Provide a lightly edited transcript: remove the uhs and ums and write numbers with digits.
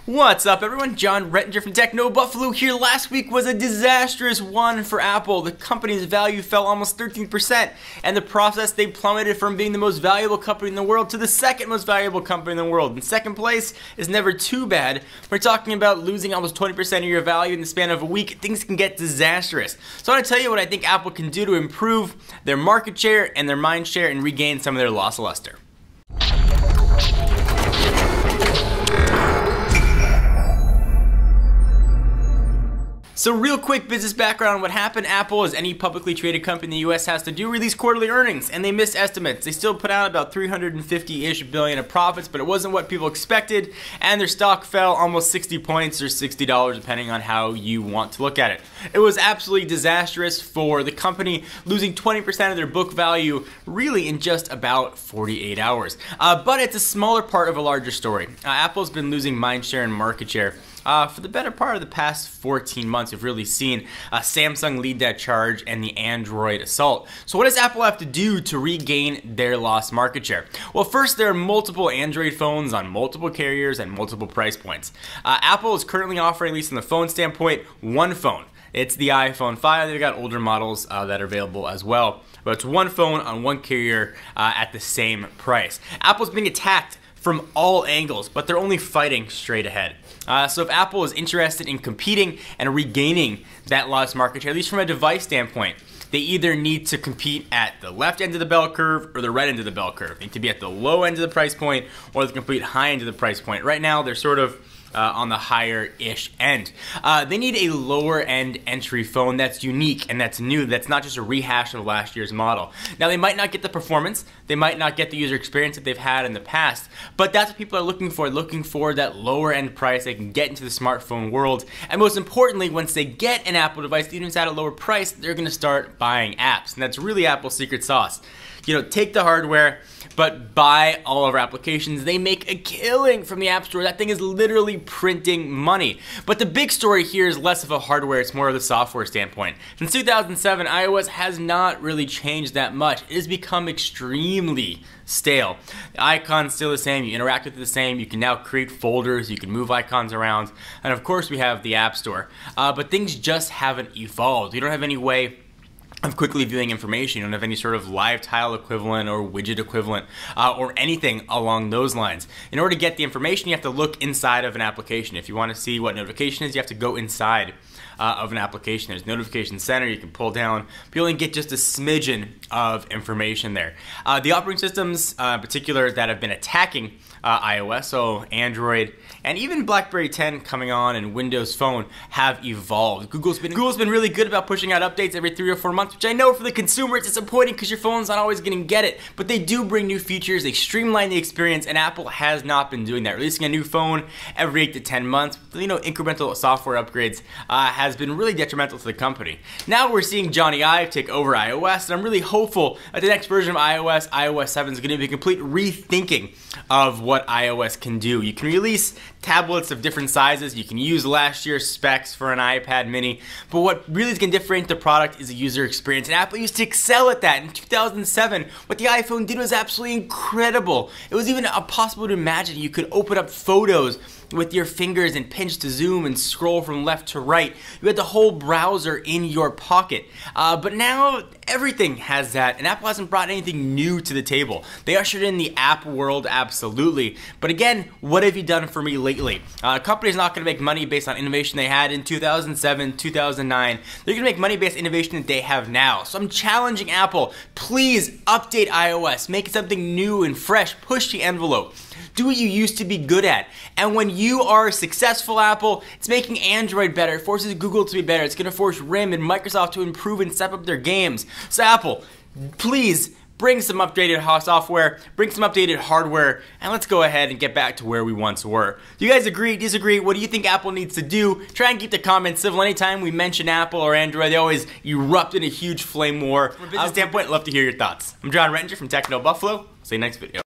What's up, everyone? John Rettinger from Techno Buffalo here. Last week was a disastrous one for Apple. The company's value fell almost 13%, and the process they plummeted from being the most valuable company in the world to the second most valuable company in the world. And second place is never too bad. We're talking about losing almost 20% of your value in the span of a week. Things can get disastrous. So I want to tell you what I think Apple can do to improve their market share and their mind share and regain some of their lost luster. So real quick business background, what happened Apple, as any publicly traded company in the US has to do, release quarterly earnings, and they missed estimates. They still put out about 350-ish billion of profits, but it wasn't what people expected, and their stock fell almost 60 points or $60 depending on how you want to look at it. It was absolutely disastrous for the company, losing 20% of their book value really in just about 48 hours. But it's a smaller part of a larger story. Apple's been losing mind share and market share for the better part of the past 14 months. We've really seen Samsung lead that charge and the Android assault. So what does Apple have to do to regain their lost market share? Well, first, there are multiple Android phones on multiple carriers and multiple price points. Apple is currently offering, at least from the phone standpoint, one phone. It's the iPhone 5. They've got older models that are available as well. But it's one phone on one carrier at the same price. Apple's being attacked from all angles, but they're only fighting straight ahead. So if Apple is interested in competing and regaining that lost market share, at least from a device standpoint, they either need to compete at the left end of the bell curve or the right end of the bell curve. They need to be at the low end of the price point or the complete high end of the price point. Right now, they're sort of on the higher-ish end. They need a lower-end entry phone that's unique and that's new, that's not just a rehash of last year's model. Now, they might not get the performance, they might not get the user experience that they've had in the past, but that's what people are looking for that lower-end price. They can get into the smartphone world, and most importantly, once they get an Apple device, even if it's at a lower price, they're going to start buying apps, and that's really Apple's secret sauce. You know, take the hardware, but buy all of our applications. They make a killing from the App Store. That thing is literally printing money. But the big story here is less of a hardware, it's more of the software standpoint. Since 2007, iOS has not really changed that much. It has become extremely stale. The icon's still the same, you interact with it the same, you can now create folders, you can move icons around, and of course we have the App Store. But things just haven't evolved. You don't have any way of quickly viewing information. You don't have any sort of live tile equivalent or widget equivalent or anything along those lines. In order to get the information, you have to look inside of an application. If you want to see what notification is, you have to go inside of an application. There's Notification Center you can pull down, but you only get just a smidgen of information there. The operating systems in particular that have been attacking iOS, so Android, and even BlackBerry 10 coming on and Windows Phone have evolved. Google's been really good about pushing out updates every 3 or 4 months, which I know for the consumer it's disappointing because your phone's not always going to get it, but they do bring new features, they streamline the experience, and Apple has not been doing that. Releasing a new phone every 8 to 10 months, you know, incremental software upgrades has been really detrimental to the company. Now we're seeing Johnny Ive take over iOS, and I'm really hopeful that the next version of iOS, iOS 7, is going to be a complete rethinking of what iOS can do. You can release tablets of different sizes, you can use last year's specs for an iPad mini, but what really is going to differentiate the product is the user experience, and Apple used to excel at that. In 2007, what the iPhone did was absolutely incredible. It was even impossible to imagine you could open up photos with your fingers and pinch to zoom and scroll from left to right. You had the whole browser in your pocket. But now everything has that, and Apple hasn't brought anything new to the table. They ushered in the app world, absolutely. But again, what have you done for me lately? A company's not going to make money based on innovation they had in 2007, 2009. They're going to make money based on innovation that they have now. So I'm challenging Apple, please update iOS, make it something new and fresh, push the envelope. Do what you used to be good at. And when you are successful, Apple, it's making Android better. It forces Google to be better. It's going to force RIM and Microsoft to improve and step up their games. So Apple, please bring some updated software, bring some updated hardware, and let's go ahead and get back to where we once were. Do you guys agree, disagree? What do you think Apple needs to do? Try and keep the comments civil. Anytime we mention Apple or Android, they always erupt in a huge flame war. From a business standpoint, I'd love to hear your thoughts. I'm John Rettinger from Techno Buffalo. See you next video.